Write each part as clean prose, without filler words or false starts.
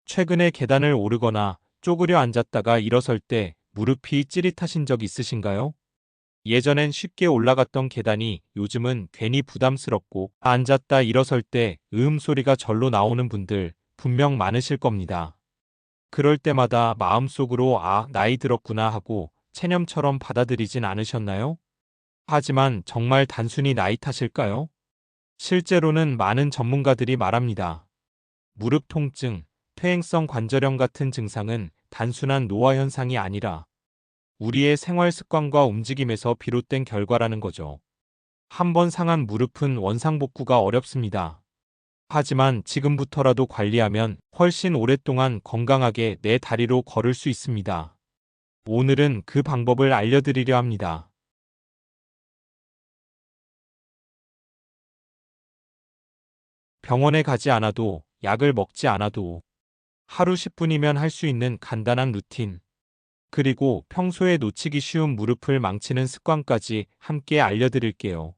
최근에 계단을 오르거나 쪼그려 앉았다가 일어설 때 무릎이 찌릿하신 적 있으신가요? 예전엔 쉽게 올라갔던 계단이 요즘은 괜히 부담스럽고 앉았다 일어설 때 소리가 절로 나오는 분들 분명 많으실 겁니다. 그럴 때마다 마음속으로 나이 들었구나 하고 체념처럼 받아들이진 않으셨나요? 하지만 정말 단순히 나이 탓일까요? 실제로는 많은 전문가들이 말합니다. 무릎 통증, 퇴행성 관절염 같은 증상은 단순한 노화 현상이 아니라 우리의 생활 습관과 움직임에서 비롯된 결과라는 거죠. 한번 상한 무릎은 원상복구가 어렵습니다. 하지만 지금부터라도 관리하면 훨씬 오랫동안 건강하게 내 다리로 걸을 수 있습니다. 오늘은 그 방법을 알려드리려 합니다. 병원에 가지 않아도, 약을 먹지 않아도 하루 10분이면 할 수 있는 간단한 루틴, 그리고 평소에 놓치기 쉬운 무릎을 망치는 습관까지 함께 알려드릴게요.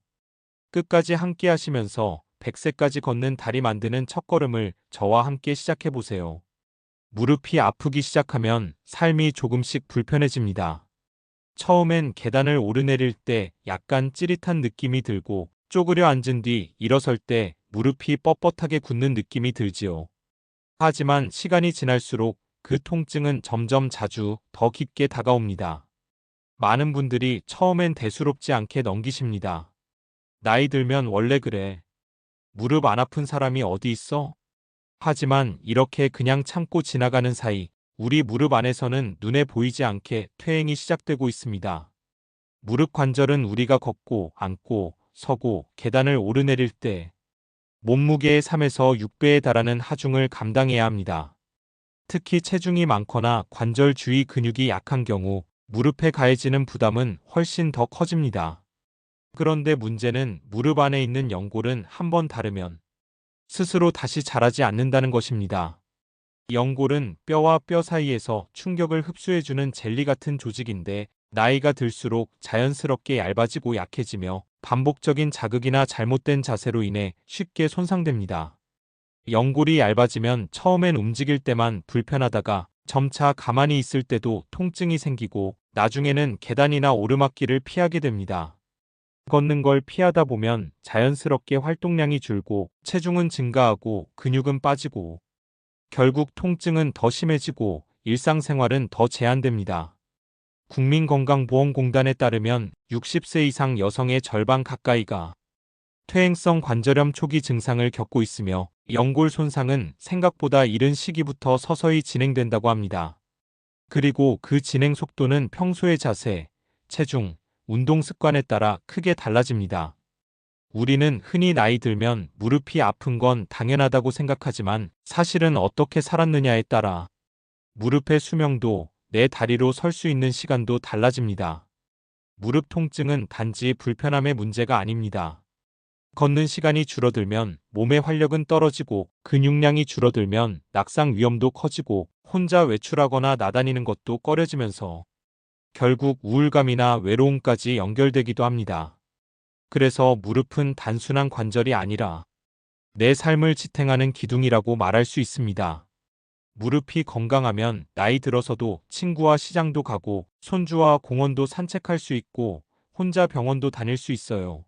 끝까지 함께 하시면서 100세까지 걷는 다리 만드는 첫걸음을 저와 함께 시작해보세요. 무릎이 아프기 시작하면 삶이 조금씩 불편해집니다. 처음엔 계단을 오르내릴 때 약간 찌릿한 느낌이 들고 쪼그려 앉은 뒤 일어설 때 무릎이 뻣뻣하게 굳는 느낌이 들지요. 하지만 시간이 지날수록 그 통증은 점점 자주 더 깊게 다가옵니다. 많은 분들이 처음엔 대수롭지 않게 넘기십니다. 나이 들면 원래 그래. 무릎 안 아픈 사람이 어디 있어? 하지만 이렇게 그냥 참고 지나가는 사이 우리 무릎 안에서는 눈에 보이지 않게 퇴행이 시작되고 있습니다. 무릎 관절은 우리가 걷고 앉고 서고 계단을 오르내릴 때 몸무게의 3에서 6배에 달하는 하중을 감당해야 합니다. 특히 체중이 많거나 관절 주위 근육이 약한 경우 무릎에 가해지는 부담은 훨씬 더 커집니다. 그런데 문제는 무릎 안에 있는 연골은 한번 다르면 스스로 다시 자라지 않는다는 것입니다. 연골은 뼈와 뼈 사이에서 충격을 흡수해주는 젤리 같은 조직인데 나이가 들수록 자연스럽게 얇아지고 약해지며 반복적인 자극이나 잘못된 자세로 인해 쉽게 손상됩니다. 연골이 얇아지면 처음엔 움직일 때만 불편하다가 점차 가만히 있을 때도 통증이 생기고 나중에는 계단이나 오르막길을 피하게 됩니다. 걷는 걸 피하다 보면 자연스럽게 활동량이 줄고 체중은 증가하고 근육은 빠지고 결국 통증은 더 심해지고 일상생활은 더 제한됩니다. 국민건강보험공단에 따르면 60세 이상 여성의 절반 가까이가 퇴행성 관절염 초기 증상을 겪고 있으며 연골 손상은 생각보다 이른 시기부터 서서히 진행된다고 합니다. 그리고 그 진행 속도는 평소의 자세, 체중, 운동 습관에 따라 크게 달라집니다. 우리는 흔히 나이 들면 무릎이 아픈 건 당연하다고 생각하지만 사실은 어떻게 살았느냐에 따라 무릎의 수명도 내 다리로 설 수 있는 시간도 달라집니다. 무릎 통증은 단지 불편함의 문제가 아닙니다. 걷는 시간이 줄어들면 몸의 활력은 떨어지고 근육량이 줄어들면 낙상 위험도 커지고 혼자 외출하거나 나다니는 것도 꺼려지면서 결국 우울감이나 외로움까지 연결되기도 합니다. 그래서 무릎은 단순한 관절이 아니라 내 삶을 지탱하는 기둥이라고 말할 수 있습니다. 무릎이 건강하면 나이 들어서도 친구와 시장도 가고 손주와 공원도 산책할 수 있고 혼자 병원도 다닐 수 있어요.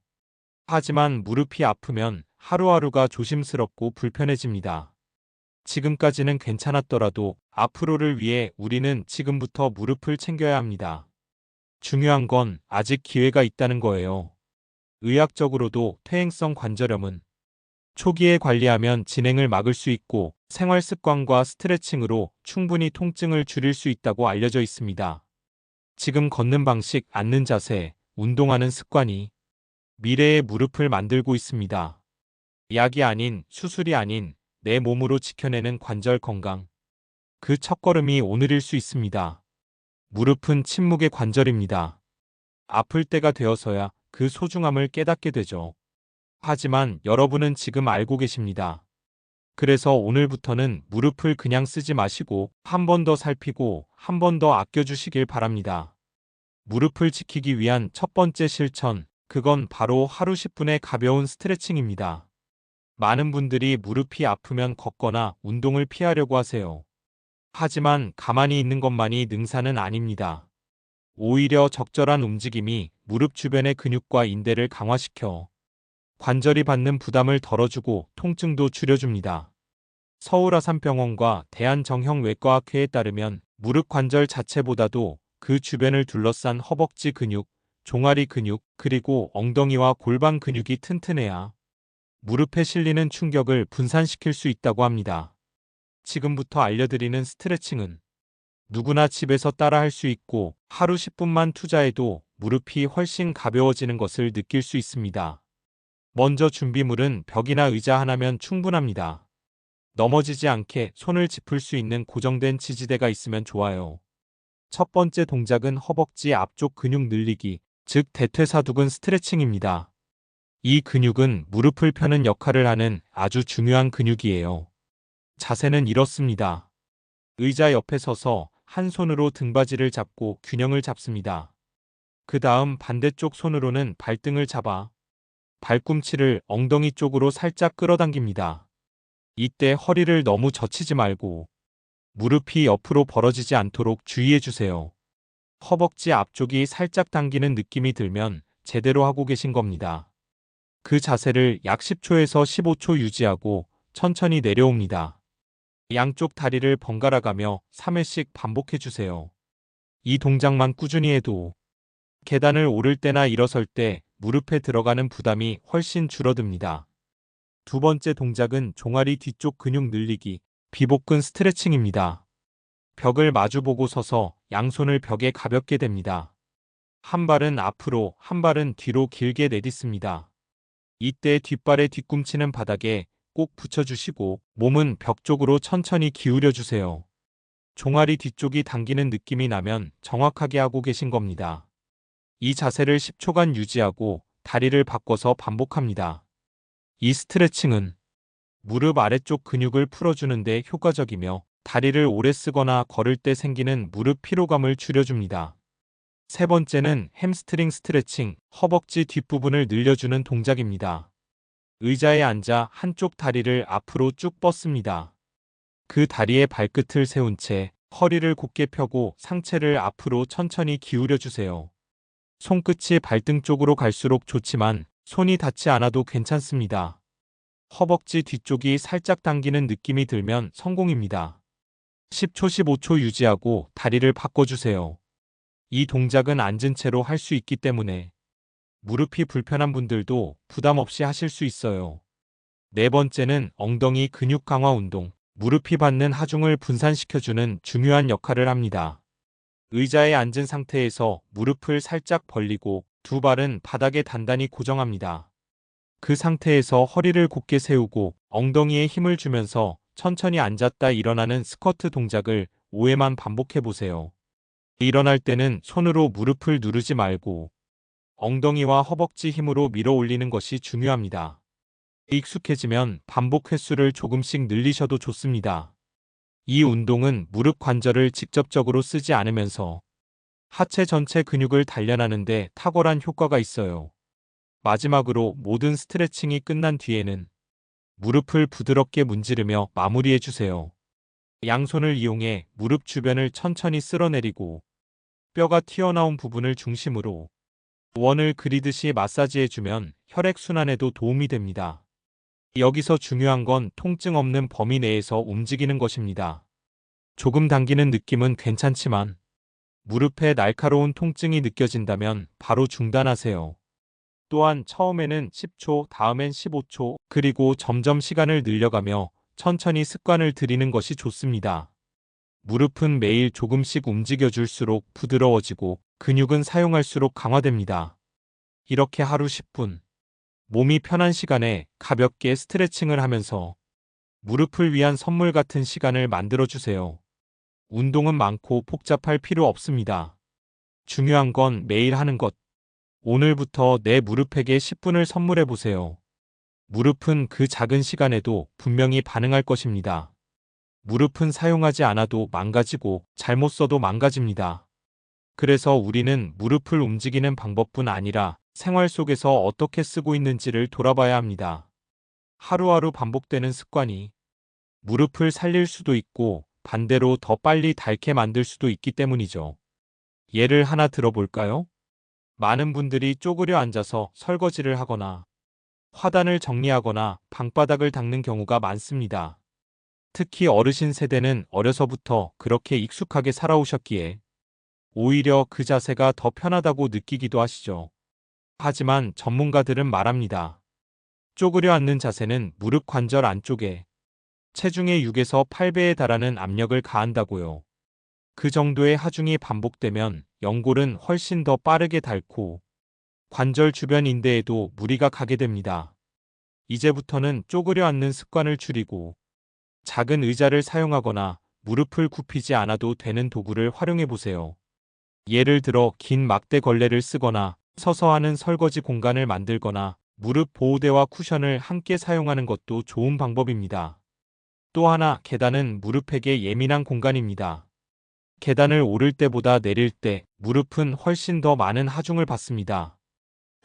하지만 무릎이 아프면 하루하루가 조심스럽고 불편해집니다. 지금까지는 괜찮았더라도 앞으로를 위해 우리는 지금부터 무릎을 챙겨야 합니다. 중요한 건 아직 기회가 있다는 거예요. 의학적으로도 퇴행성 관절염은 초기에 관리하면 진행을 막을 수 있고 생활 습관과 스트레칭으로 충분히 통증을 줄일 수 있다고 알려져 있습니다. 지금 걷는 방식, 앉는 자세, 운동하는 습관이 미래의 무릎을 만들고 있습니다. 약이 아닌, 수술이 아닌 내 몸으로 지켜내는 관절 건강. 그 첫걸음이 오늘일 수 있습니다. 무릎은 침묵의 관절입니다. 아플 때가 되어서야 그 소중함을 깨닫게 되죠. 하지만 여러분은 지금 알고 계십니다. 그래서 오늘부터는 무릎을 그냥 쓰지 마시고 한 번 더 살피고 한 번 더 아껴주시길 바랍니다. 무릎을 지키기 위한 첫 번째 실천, 그건 바로 하루 10분의 가벼운 스트레칭입니다. 많은 분들이 무릎이 아프면 걷거나 운동을 피하려고 하세요. 하지만 가만히 있는 것만이 능사는 아닙니다. 오히려 적절한 움직임이 무릎 주변의 근육과 인대를 강화시켜 관절이 받는 부담을 덜어주고 통증도 줄여줍니다. 서울아산병원과 대한정형외과학회에 따르면 무릎 관절 자체보다도 그 주변을 둘러싼 허벅지 근육, 종아리 근육, 그리고 엉덩이와 골반 근육이 튼튼해야 무릎에 실리는 충격을 분산시킬 수 있다고 합니다. 지금부터 알려드리는 스트레칭은 누구나 집에서 따라 할 수 있고 하루 10분만 투자해도 무릎이 훨씬 가벼워지는 것을 느낄 수 있습니다. 먼저 준비물은 벽이나 의자 하나면 충분합니다. 넘어지지 않게 손을 짚을 수 있는 고정된 지지대가 있으면 좋아요. 첫 번째 동작은 허벅지 앞쪽 근육 늘리기, 즉 대퇴사두근 스트레칭입니다. 이 근육은 무릎을 펴는 역할을 하는 아주 중요한 근육이에요. 자세는 이렇습니다. 의자 옆에 서서 한 손으로 등받이를 잡고 균형을 잡습니다. 그 다음 반대쪽 손으로는 발등을 잡아 발꿈치를 엉덩이 쪽으로 살짝 끌어당깁니다. 이때 허리를 너무 젖히지 말고 무릎이 옆으로 벌어지지 않도록 주의해 주세요. 허벅지 앞쪽이 살짝 당기는 느낌이 들면 제대로 하고 계신 겁니다. 그 자세를 약 10초에서 15초 유지하고 천천히 내려옵니다. 양쪽 다리를 번갈아 가며 3회씩 반복해 주세요. 이 동작만 꾸준히 해도 계단을 오를 때나 일어설 때 무릎에 들어가는 부담이 훨씬 줄어듭니다. 두 번째 동작은 종아리 뒤쪽 근육 늘리기, 비복근 스트레칭입니다. 벽을 마주보고 서서 양손을 벽에 가볍게 댑니다. 한 발은 앞으로, 한 발은 뒤로 길게 내딛습니다. 이때 뒷발의 뒤꿈치는 바닥에 꼭 붙여주시고 몸은 벽 쪽으로 천천히 기울여 주세요. 종아리 뒤쪽이 당기는 느낌이 나면 정확하게 하고 계신 겁니다. 이 자세를 10초간 유지하고 다리를 바꿔서 반복합니다. 이 스트레칭은 무릎 아래쪽 근육을 풀어주는데 효과적이며 다리를 오래 쓰거나 걸을 때 생기는 무릎 피로감을 줄여줍니다. 세 번째는 햄스트링 스트레칭, 허벅지 뒷부분을 늘려주는 동작입니다. 의자에 앉아 한쪽 다리를 앞으로 쭉 뻗습니다. 그 다리의 발끝을 세운 채 허리를 곧게 펴고 상체를 앞으로 천천히 기울여 주세요. 손끝이 발등 쪽으로 갈수록 좋지만 손이 닿지 않아도 괜찮습니다. 허벅지 뒤쪽이 살짝 당기는 느낌이 들면 성공입니다. 10초, 15초 유지하고 다리를 바꿔주세요. 이 동작은 앉은 채로 할 수 있기 때문에 무릎이 불편한 분들도 부담 없이 하실 수 있어요. 네 번째는 엉덩이 근육 강화 운동. 무릎이 받는 하중을 분산시켜주는 중요한 역할을 합니다. 의자에 앉은 상태에서 무릎을 살짝 벌리고 두 발은 바닥에 단단히 고정합니다. 그 상태에서 허리를 곧게 세우고 엉덩이에 힘을 주면서 천천히 앉았다 일어나는 스쿼트 동작을 5회만 반복해 보세요. 일어날 때는 손으로 무릎을 누르지 말고 엉덩이와 허벅지 힘으로 밀어 올리는 것이 중요합니다. 익숙해지면 반복 횟수를 조금씩 늘리셔도 좋습니다. 이 운동은 무릎 관절을 직접적으로 쓰지 않으면서 하체 전체 근육을 단련하는 데 탁월한 효과가 있어요. 마지막으로 모든 스트레칭이 끝난 뒤에는 무릎을 부드럽게 문지르며 마무리해 주세요. 양손을 이용해 무릎 주변을 천천히 쓸어내리고 뼈가 튀어나온 부분을 중심으로 원을 그리듯이 마사지해주면 혈액순환에도 도움이 됩니다. 여기서 중요한 건 통증 없는 범위 내에서 움직이는 것입니다. 조금 당기는 느낌은 괜찮지만 무릎에 날카로운 통증이 느껴진다면 바로 중단하세요. 또한 처음에는 10초, 다음엔 15초, 그리고 점점 시간을 늘려가며 천천히 습관을 들이는 것이 좋습니다. 무릎은 매일 조금씩 움직여줄수록 부드러워지고 근육은 사용할수록 강화됩니다. 이렇게 하루 10분, 몸이 편한 시간에 가볍게 스트레칭을 하면서 무릎을 위한 선물 같은 시간을 만들어주세요. 운동은 많고 복잡할 필요 없습니다. 중요한 건 매일 하는 것. 오늘부터 내 무릎에게 10분을 선물해 보세요. 무릎은 그 작은 시간에도 분명히 반응할 것입니다. 무릎은 사용하지 않아도 망가지고 잘못 써도 망가집니다. 그래서 우리는 무릎을 움직이는 방법뿐 아니라 생활 속에서 어떻게 쓰고 있는지를 돌아봐야 합니다. 하루하루 반복되는 습관이 무릎을 살릴 수도 있고 반대로 더 빨리 닳게 만들 수도 있기 때문이죠. 예를 하나 들어볼까요? 많은 분들이 쪼그려 앉아서 설거지를 하거나 화단을 정리하거나 방바닥을 닦는 경우가 많습니다. 특히 어르신 세대는 어려서부터 그렇게 익숙하게 살아오셨기에 오히려 그 자세가 더 편하다고 느끼기도 하시죠. 하지만 전문가들은 말합니다. 쪼그려 앉는 자세는 무릎 관절 안쪽에 체중의 6에서 8배에 달하는 압력을 가한다고요. 그 정도의 하중이 반복되면 연골은 훨씬 더 빠르게 닳고 관절 주변 인대에도 무리가 가게 됩니다. 이제부터는 쪼그려 앉는 습관을 줄이고 작은 의자를 사용하거나 무릎을 굽히지 않아도 되는 도구를 활용해 보세요. 예를 들어 긴 막대 걸레를 쓰거나 서서 하는 설거지 공간을 만들거나 무릎 보호대와 쿠션을 함께 사용하는 것도 좋은 방법입니다. 또 하나, 계단은 무릎에게 예민한 공간입니다. 계단을 오를 때보다 내릴 때 무릎은 훨씬 더 많은 하중을 받습니다.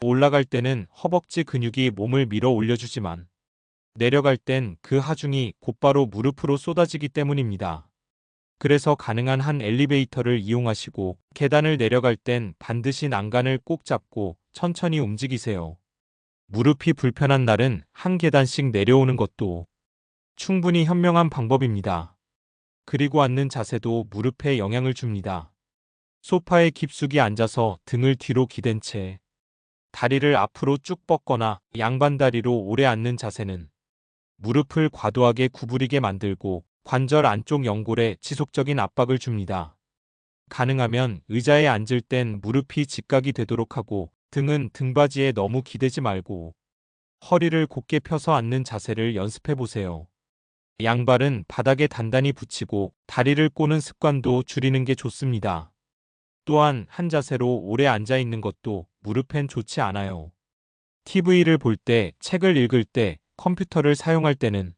올라갈 때는 허벅지 근육이 몸을 밀어 올려주지만 내려갈 땐 그 하중이 곧바로 무릎으로 쏟아지기 때문입니다. 그래서 가능한 한 엘리베이터를 이용하시고 계단을 내려갈 땐 반드시 난간을 꼭 잡고 천천히 움직이세요. 무릎이 불편한 날은 한 계단씩 내려오는 것도 충분히 현명한 방법입니다. 그리고 앉는 자세도 무릎에 영향을 줍니다. 소파에 깊숙이 앉아서 등을 뒤로 기댄 채 다리를 앞으로 쭉 뻗거나 양반다리로 오래 앉는 자세는 무릎을 과도하게 구부리게 만들고 관절 안쪽 연골에 지속적인 압박을 줍니다. 가능하면 의자에 앉을 땐 무릎이 직각이 되도록 하고 등은 등받이에 너무 기대지 말고 허리를 곧게 펴서 앉는 자세를 연습해 보세요. 양발은 바닥에 단단히 붙이고 다리를 꼬는 습관도 줄이는 게 좋습니다. 또한 한 자세로 오래 앉아 있는 것도 무릎엔 좋지 않아요. TV를 볼 때, 책을 읽을 때, 컴퓨터를 사용할 때는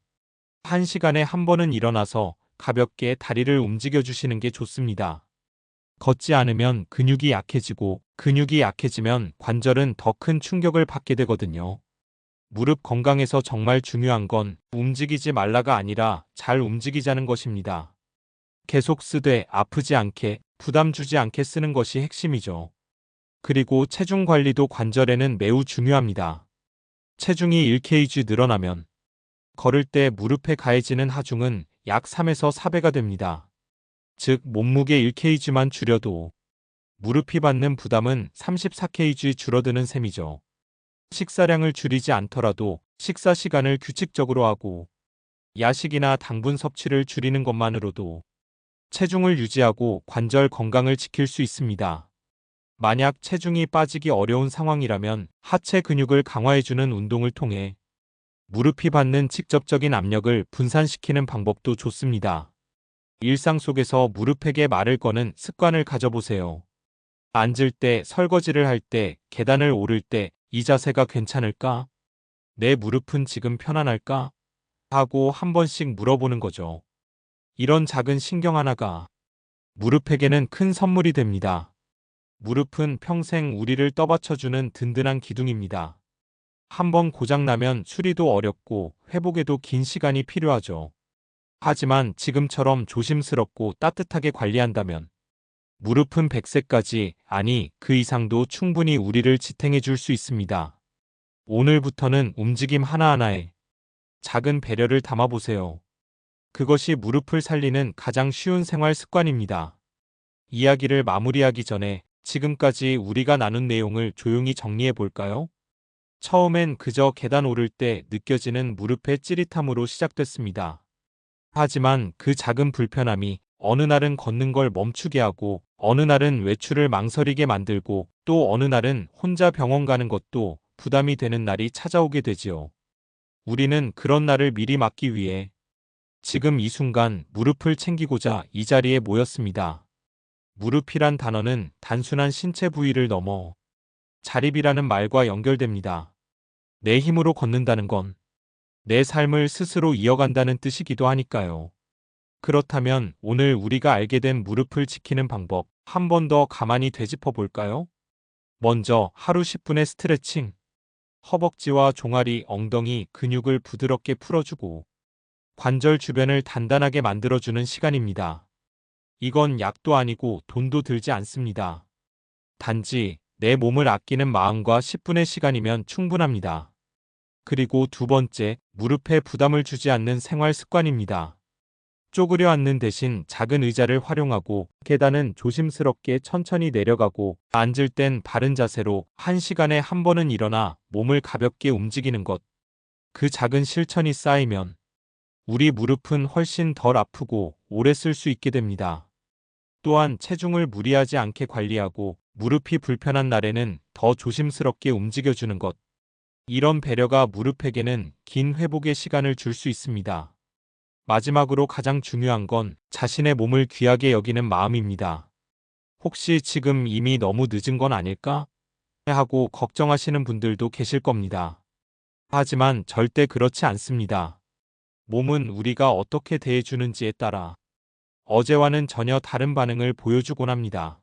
1시간에 한 번은 일어나서 가볍게 다리를 움직여 주시는 게 좋습니다. 걷지 않으면 근육이 약해지고 근육이 약해지면 관절은 더 큰 충격을 받게 되거든요. 무릎 건강에서 정말 중요한 건 움직이지 말라가 아니라 잘 움직이자는 것입니다. 계속 쓰되 아프지 않게, 부담 주지 않게 쓰는 것이 핵심이죠. 그리고 체중 관리도 관절에는 매우 중요합니다. 체중이 1kg 늘어나면 걸을 때 무릎에 가해지는 하중은 약 3에서 4배가 됩니다. 즉 몸무게 1kg만 줄여도 무릎이 받는 부담은 34kg 줄어드는 셈이죠. 식사량을 줄이지 않더라도 식사 시간을 규칙적으로 하고 야식이나 당분 섭취를 줄이는 것만으로도 체중을 유지하고 관절 건강을 지킬 수 있습니다. 만약 체중이 빠지기 어려운 상황이라면 하체 근육을 강화해주는 운동을 통해 무릎이 받는 직접적인 압력을 분산시키는 방법도 좋습니다. 일상 속에서 무릎에게 말을 거는 습관을 가져보세요. 앉을 때, 설거지를 할 때, 계단을 오를 때 이 자세가 괜찮을까? 내 무릎은 지금 편안할까? 하고 한 번씩 물어보는 거죠. 이런 작은 신경 하나가 무릎에게는 큰 선물이 됩니다. 무릎은 평생 우리를 떠받쳐주는 든든한 기둥입니다. 한번 고장나면 수리도 어렵고 회복에도 긴 시간이 필요하죠. 하지만 지금처럼 조심스럽고 따뜻하게 관리한다면 무릎은 100세까지, 아니 그 이상도 충분히 우리를 지탱해 줄 수 있습니다. 오늘부터는 움직임 하나하나에 작은 배려를 담아보세요. 그것이 무릎을 살리는 가장 쉬운 생활 습관입니다. 이야기를 마무리하기 전에 지금까지 우리가 나눈 내용을 조용히 정리해 볼까요? 처음엔 그저 계단 오를 때 느껴지는 무릎의 찌릿함으로 시작됐습니다. 하지만 그 작은 불편함이 어느 날은 걷는 걸 멈추게 하고 어느 날은 외출을 망설이게 만들고 또 어느 날은 혼자 병원 가는 것도 부담이 되는 날이 찾아오게 되지요. 우리는 그런 날을 미리 막기 위해 지금 이 순간 무릎을 챙기고자 이 자리에 모였습니다. 무릎이란 단어는 단순한 신체 부위를 넘어 자립이라는 말과 연결됩니다. 내 힘으로 걷는다는 건 내 삶을 스스로 이어간다는 뜻이기도 하니까요. 그렇다면 오늘 우리가 알게 된 무릎을 지키는 방법 한 번 더 가만히 되짚어 볼까요? 먼저 하루 10분의 스트레칭. 허벅지와 종아리, 엉덩이 근육을 부드럽게 풀어주고 관절 주변을 단단하게 만들어주는 시간입니다. 이건 약도 아니고 돈도 들지 않습니다. 단지 내 몸을 아끼는 마음과 10분의 시간이면 충분합니다. 그리고 두 번째, 무릎에 부담을 주지 않는 생활 습관입니다. 쪼그려 앉는 대신 작은 의자를 활용하고 계단은 조심스럽게 천천히 내려가고 앉을 땐 바른 자세로 1시간에 한 번은 일어나 몸을 가볍게 움직이는 것. 그 작은 실천이 쌓이면 우리 무릎은 훨씬 덜 아프고 오래 쓸 수 있게 됩니다. 또한 체중을 무리하지 않게 관리하고 무릎이 불편한 날에는 더 조심스럽게 움직여주는 것. 이런 배려가 무릎에게는 긴 회복의 시간을 줄 수 있습니다. 마지막으로 가장 중요한 건 자신의 몸을 귀하게 여기는 마음입니다. 혹시 지금 이미 너무 늦은 건 아닐까? 하고 걱정하시는 분들도 계실 겁니다. 하지만 절대 그렇지 않습니다. 몸은 우리가 어떻게 대해주는지에 따라 어제와는 전혀 다른 반응을 보여주곤 합니다.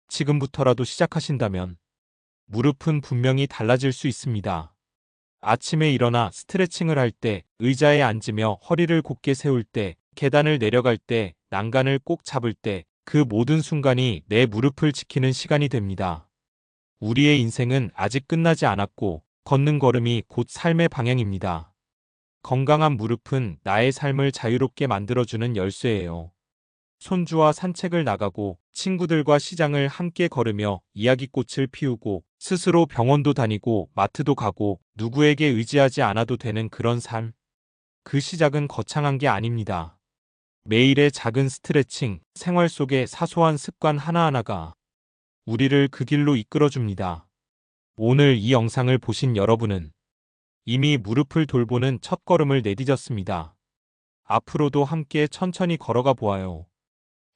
지금부터라도 시작하신다면 무릎은 분명히 달라질 수 있습니다. 아침에 일어나 스트레칭을 할 때, 의자에 앉으며 허리를 곧게 세울 때, 계단을 내려갈 때, 난간을 꼭 잡을 때, 그 모든 순간이 내 무릎을 지키는 시간이 됩니다. 우리의 인생은 아직 끝나지 않았고, 걷는 걸음이 곧 삶의 방향입니다. 건강한 무릎은 나의 삶을 자유롭게 만들어주는 열쇠예요. 손주와 산책을 나가고 친구들과 시장을 함께 걸으며 이야기꽃을 피우고 스스로 병원도 다니고 마트도 가고 누구에게 의지하지 않아도 되는 그런 삶. 그 시작은 거창한 게 아닙니다. 매일의 작은 스트레칭, 생활 속의 사소한 습관 하나하나가 우리를 그 길로 이끌어줍니다. 오늘 이 영상을 보신 여러분은 이미 무릎을 돌보는 첫걸음을 내디뎠습니다. 앞으로도 함께 천천히 걸어가 보아요.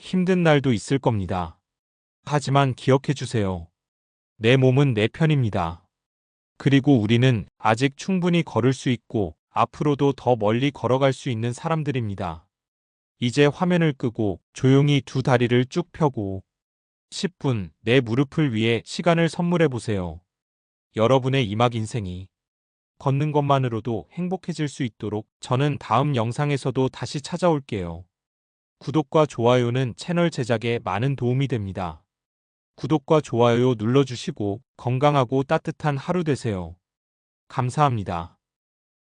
힘든 날도 있을 겁니다. 하지만 기억해 주세요. 내 몸은 내 편입니다. 그리고 우리는 아직 충분히 걸을 수 있고 앞으로도 더 멀리 걸어갈 수 있는 사람들입니다. 이제 화면을 끄고 조용히 두 다리를 쭉 펴고 10분 내 무릎을 위해 시간을 선물해 보세요. 여러분의 이막 인생이 걷는 것만으로도 행복해질 수 있도록 저는 다음 영상에서도 다시 찾아올게요. 구독과 좋아요는 채널 제작에 많은 도움이 됩니다. 구독과 좋아요 눌러주시고 건강하고 따뜻한 하루 되세요. 감사합니다.